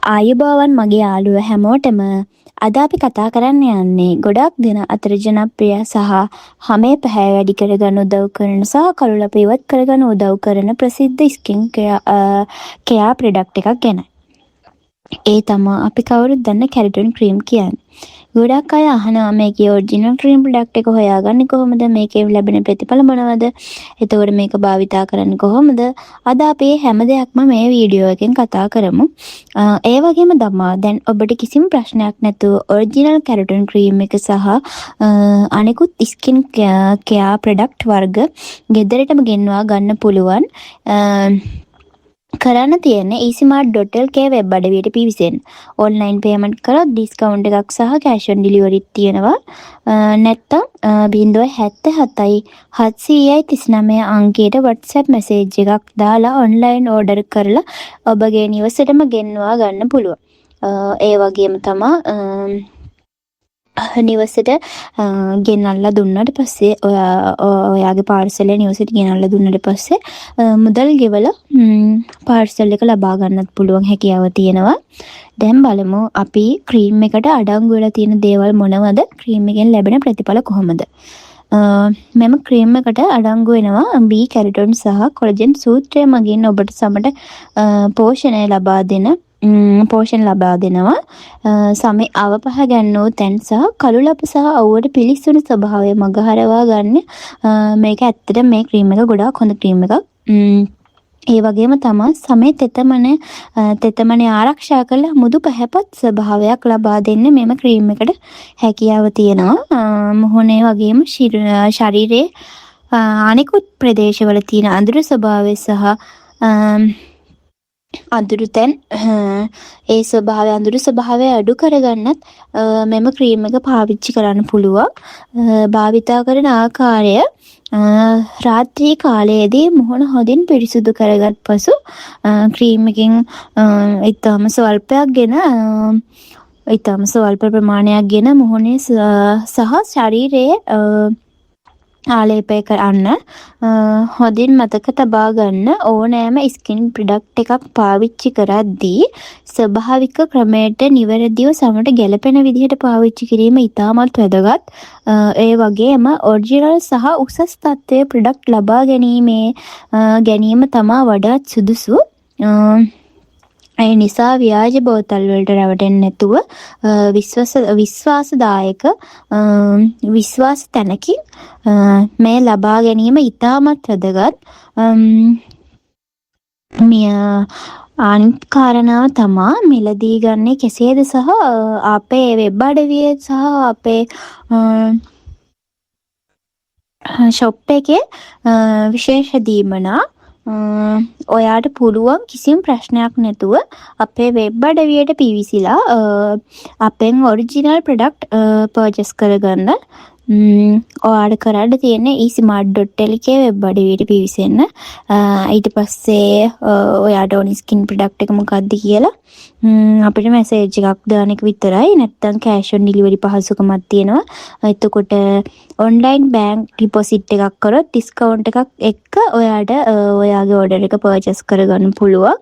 ආයුබෝවන් මගේ යාළුවෝ හැමෝටම. අද අපි කතා කරන්න යන්නේ ගොඩක් දින අතර ජනප්‍රිය සහ හමේ පැහැ වැඩි කරගන්න උදව් කරන සහ කළු ලප ඉවත් කරගන්න උදව් කරන ප්‍රසිද්ධ ස්කින් කෙයා ප්‍රොඩක්ට් එකක් ගැන. ඒ තමයි අපි කවුරුත් දන්න කැරටන් ක්‍රීම් කියන්නේ. ගොඩක් අය අහනවා මේකේ ඔරිජිනල් ක්‍රීම් ප්‍රොඩක්ට් එක හොයාගන්නේ කොහොමද? මේකේ ලැබෙන ප්‍රතිඵල මොනවද? එතකොට මේක භාවිතා කරන්නේ කොහොමද? අද අපි හැම දෙයක්ම මේ වීඩියෝ එකෙන් කතා කරමු. ඒ වගේම තමයි දැන් ඔබට කිසිම ප්‍රශ්නයක් නැතුව ඔරිජිනල් කැරටන් ක්‍රීම් එක සහ අනිකුත් ස්කින් කෙයා ප්‍රොඩක්ට් වර්ග ගෙදරටම ගෙන්වා ගන්න පුළුවන්. කරන්න තියෙන්නේ easymart.lk වෙබ් අඩවියට පිවිසෙන්න. ඔන්ලයින් පේමන්ට් කරොත් ඩිස්කවුන්ට් එකක් සහ කැෂ් ඔන් ඩෙලිවරිත් තියෙනවා. නැත්තම් 077යි 739 අංකයට WhatsApp මැසේජ් එකක් දාලා ඔන්ලයින් ඕඩර් කරලා ඔබගේ නිවසටම ගෙන්වා ගන්න පුළුවන්. ඒ වගේම තමයි නිවසට ගෙනල්ලා දුන්නාට පස්සේ ඔයාගේ පාර්සල් එක නිවසට ගෙනල්ලා දුන්නාට පස්සේ මුදල් ගෙවලා පාර්සල් එක ලබා ගන්නත් පුළුවන් හැකියාව තියෙනවා. දැන් බලමු අපි ක්‍රීම් එකට අඩංගු වෙලා තියෙන දේවල් මොනවද? ක්‍රීම් එකෙන් ලැබෙන ප්‍රතිඵල කොහොමද? මෙම ක්‍රීම් එකට අඩංගු වෙනවා B කැරටොන් සහ කොලජන් සූත්‍රය මගින් ඔබට සමට පෝෂණය ලබා දෙනවා. සමේ අවපහ ගන්නෝ තැන් සහ කළු ලප සහ අවුවට පිලිස්සුණු ස්වභාවය මගහරවා ගන්න මේක ඇත්තට මේ ක්‍රීම් එක ගොඩාක් හොඳ ක්‍රීම් එකක්. ඒ වගේම තමයි සමේ තෙතමනේ ආරක්ෂා කරලා මුදු පැහැපත් ස්වභාවයක් ලබා දෙන්න මෙම ක්‍රීම් එකට හැකියාව තියෙනවා. මොහොනේ වගේම ශරීරයේ අනිකුත් ප්‍රදේශවල තියෙන අඳුරු ස්වභාවය සහ අඳුරු තැන් අඳුරු ස්වභාවය අඩු කරගන්නත් මෙම ක්‍රීම් එක පාවිච්චි කරන්න පුළුවන්. භාවිතා කරන ආකාරය රාත්‍රී කාලයේදී මුහුණ හොඳින් පිරිසිදු කරගත් පසු ක්‍රීම් එකෙන් ඊටම ස්වල්ප ප්‍රමාණයක් ගෙන මුහුණේ සහ ශරීරයේ ආලේපය කරන්න හොඳින් මතක තබා ගන්න ඕනෑම ස්කින් ප්‍රොඩක්ට් එකක් පාවිච්චි කරද්දී ස්වභාවික ක්‍රමයට නිවැරදිව සමට ගැලපෙන විදිහට පාවිච්චි කිරීම ඉතාමත් වැදගත්. ඒ වගේම ඔරිජිනල් සහ උසස් තත්ත්වයේ ප්‍රොඩක්ට් ලබා ගැනීම තමා වඩාත් සුදුසු. ඒ නිසා ව්‍යාජ බෝතල් වලට රැවටෙන්නේ නැතුව විශ්වාසදායක විශ්වාස තැනකින් මේ ලබා ගැනීම ඉතාමත් වැදගත්. අනිත් කාරණාව තමා මිලදී ගන්නේ කෙසේද සහ අපේ වෙබ් අඩවියේ සහ අපේ ෂොප් එකේ විශේෂ දීමනා ඔයාට පුළුවන් කිසිම ප්‍රශ්නයක් නැතුව අපේ වෙබ් අඩවියට පිවිසිලා අපෙන් ඔරිජිනල් ප්‍රොඩක්ට් පර්චේස් කරගන්න. ඔයාට කරන්න තියෙන්නේ easymart.lk වෙබ් අඩවියට පිවිසෙන්න. ඊට පස්සේ ඔයාට ඕනි ස්කින් ප්‍රොඩක්ට් එක මොකක්ද කියලා අපිට මැසේජ් එකක් දාන එක විතරයි. නැත්නම් කැෂ් ඔන් ඩෙලිවරි පහසුකමක් තියෙනවා. එතකොට ඔන්ලයින් බැංක් ඩිපොසිට් එකක් කරොත් ඩිස්කවුන්ට් එකක් එක්ක ඔයාට ඔයාගේ ඕඩර් එක පර්චේස් කරගන්න පුළුවන්.